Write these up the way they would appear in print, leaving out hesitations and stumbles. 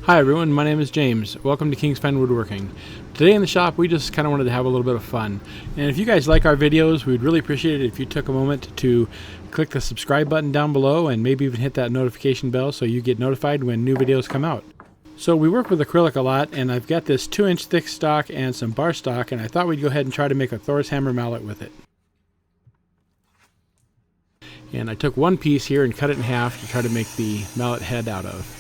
Hi everyone, my name is James. Welcome to King's Fine Woodworking. Today in the shop we just kind of wanted to have a little bit of fun. And if you guys like our videos, we'd really appreciate it if you took a moment to click the subscribe button down below and maybe even hit that notification bell so you get notified when new videos come out. So we work with acrylic a lot, and I've got this 2-inch thick stock and some bar stock, and I thought we'd go ahead and try to make a Thors Hammer Mallet with it. And I took one piece here and cut it in half to try to make the mallet head out of.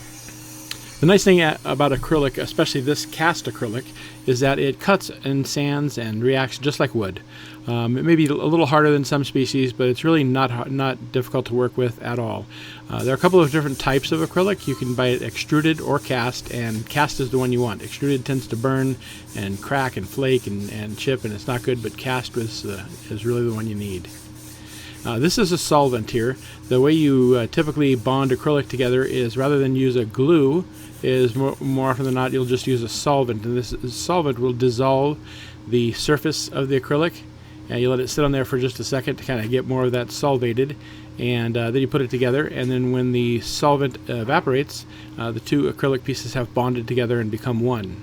The nice thing about acrylic, especially this cast acrylic, is that it cuts and sands and reacts just like wood. It may be a little harder than some species, but it's really not difficult to work with at all. There are a couple of different types of acrylic. You can buy it extruded or cast, and cast is the one you want. Extruded tends to burn and crack and flake and chip, and it's not good, but cast is really the one you need. This is a solvent here. The way you typically bond acrylic together is, rather than use a glue, is more often than not you'll just use a solvent, and this solvent will dissolve the surface of the acrylic, and you let it sit on there for just a second to kind of get more of that solvated, and then you put it together, and then when the solvent evaporates, the two acrylic pieces have bonded together and become one.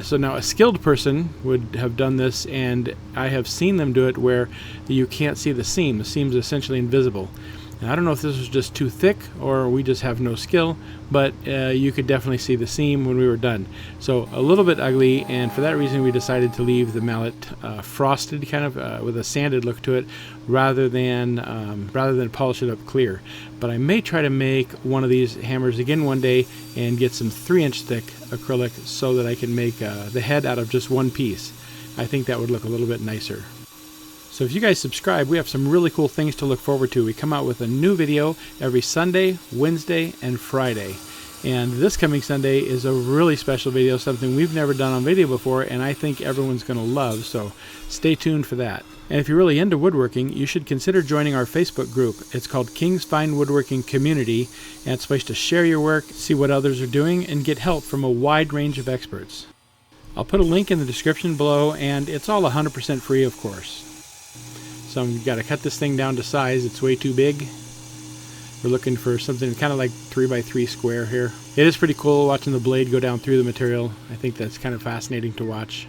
So now a skilled person would have done this, and I have seen them do it where you can't see the seam. The seam's essentially invisible. And I don't know if this was just too thick or we just have no skill, but you could definitely see the seam when we were done. So a little bit ugly, and for that reason we decided to leave the mallet frosted, kind of with a sanded look to it, rather than polish it up clear. But I may try to make one of these hammers again one day and get some 3-inch thick acrylic so that I can make the head out of just one piece. I think that would look a little bit nicer. So if you guys subscribe, we have some really cool things to look forward to. We come out with a new video every Sunday, Wednesday, and Friday. And this coming Sunday is a really special video, something we've never done on video before, and I think everyone's going to love, so stay tuned for that. And if you're really into woodworking, you should consider joining our Facebook group. It's called King's Fine Woodworking Community, and it's a place to share your work, see what others are doing, and get help from a wide range of experts. I'll put a link in the description below, and it's all 100% free, of course. So I've got to cut this thing down to size. It's way too big. We're looking for something kind of like 3x3 square here. It is pretty cool watching the blade go down through the material. I think that's kind of fascinating to watch.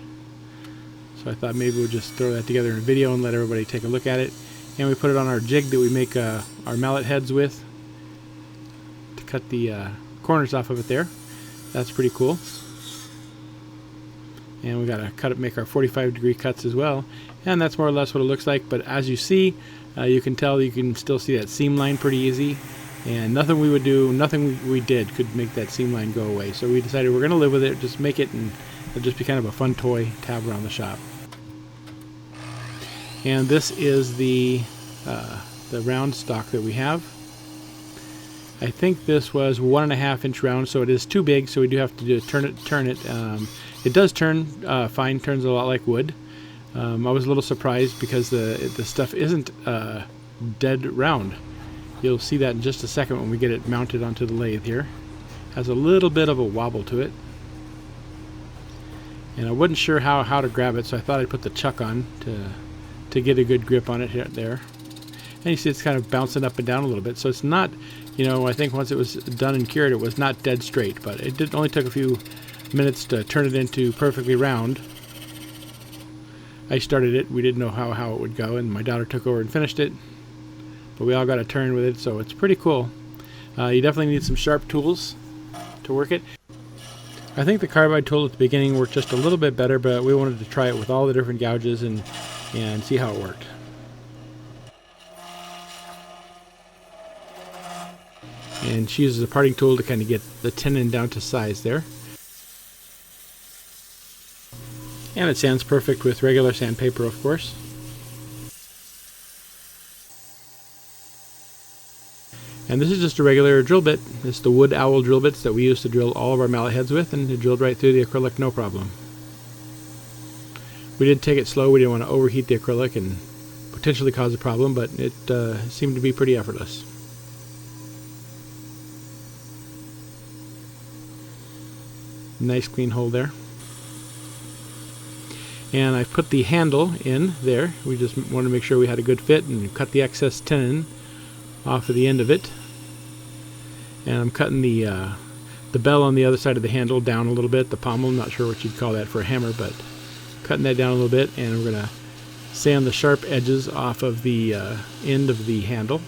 So I thought maybe we'll just throw that together in a video and let everybody take a look at it. And we put it on our jig that we make our mallet heads with to cut the corners off of it there. That's pretty cool. And we got to make our 45-degree cuts as well, and that's more or less what it looks like. But as you see, you can still see that seam line pretty easy, and nothing we did could make that seam line go away. So we decided we're going to live with it, just make it, and it'll just be kind of a fun toy to have around the shop. And this is the round stock that we have. I think this was 1.5-inch round, so it is too big, so we do have to turn it. It does turn fine, turns a lot like wood. I was a little surprised because the stuff isn't dead round. You'll see that in just a second when we get it mounted onto the lathe here. Has a little bit of a wobble to it. And I wasn't sure how to grab it, so I thought I'd put the chuck on to get a good grip on it there. And you see it's kind of bouncing up and down a little bit, so it's not, I think once it was done and cured, it was not dead straight, but it only took a few minutes to turn it into perfectly round. I started it, we didn't know how it would go, and my daughter took over and finished it, but we all got a turn with it, so it's pretty cool. You definitely need some sharp tools to work it. I think the carbide tool at the beginning worked just a little bit better, but we wanted to try it with all the different gouges and see how it worked. And she uses a parting tool to kind of get the tenon down to size there. And it sands perfect with regular sandpaper, of course. And this is just a regular drill bit. It's the wood owl drill bits that we use to drill all of our mallet heads with, and it drilled right through the acrylic, no problem. We did take it slow. We didn't want to overheat the acrylic and potentially cause a problem, but it seemed to be pretty effortless. Nice clean hole there. And I've put the handle in there. We just wanted to make sure we had a good fit, and cut the excess tenon off of the end of it. And I'm cutting the the bell on the other side of the handle down a little bit, the pommel. I'm not sure what you'd call that for a hammer, but cutting that down a little bit, and we're going to sand the sharp edges off of the end of the handle.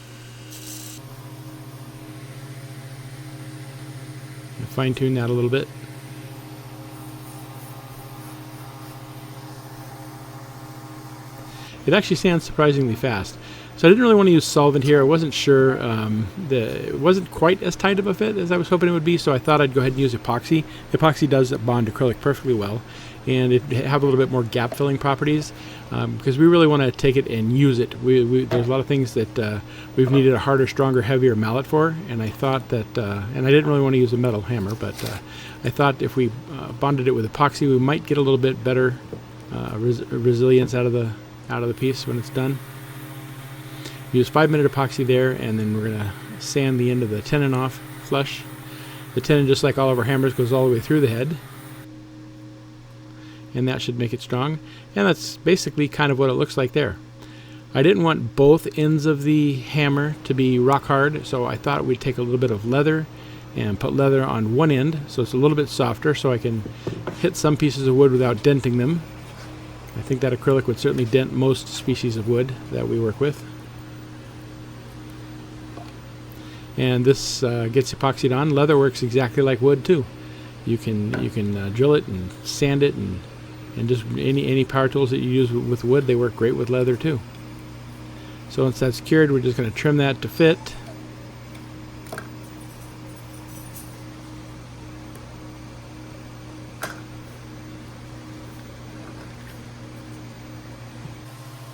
Fine tune that a little bit. It actually sands surprisingly fast. So I didn't really want to use solvent here. I wasn't sure. It wasn't quite as tight of a fit as I was hoping it would be, so I thought I'd go ahead and use epoxy. Epoxy does bond acrylic perfectly well, and it have a little bit more gap filling properties because we really want to take it and use it. There's a lot of things that we've needed a harder, stronger, heavier mallet for, and I thought that, and I didn't really want to use a metal hammer, but I thought if we bonded it with epoxy, we might get a little bit better resilience out of the piece when it's done. Use 5-minute epoxy there, and then we're going to sand the end of the tenon off flush. The tenon, just like all of our hammers, goes all the way through the head, and that should make it strong. And that's basically kind of what it looks like there. I didn't want both ends of the hammer to be rock hard, so I thought we'd take a little bit of leather and put leather on one end so it's a little bit softer, so I can hit some pieces of wood without denting them. I think that acrylic would certainly dent most species of wood that we work with. And this gets epoxied on. Leather works exactly like wood too. You can drill it and sand it, and just any power tools that you use with wood, they work great with leather too. So once that's cured, we're just going to trim that to fit.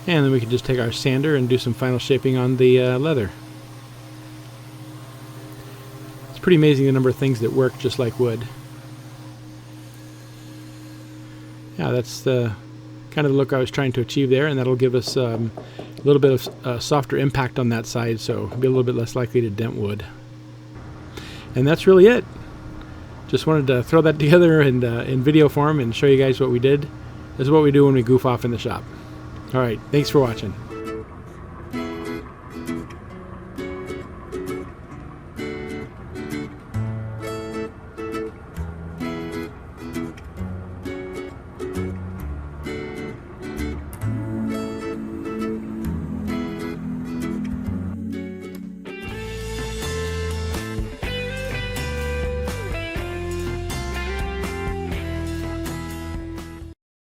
And then we can just take our sander and do some final shaping on the leather. It's pretty amazing the number of things that work just like wood. Yeah, that's the kind of the look I was trying to achieve there, and that'll give us a little bit of softer impact on that side, so be a little bit less likely to dent wood. And that's really it. Just wanted to throw that together in video form and show you guys what we did. This is what we do when we goof off in the shop. Alright, thanks for watching.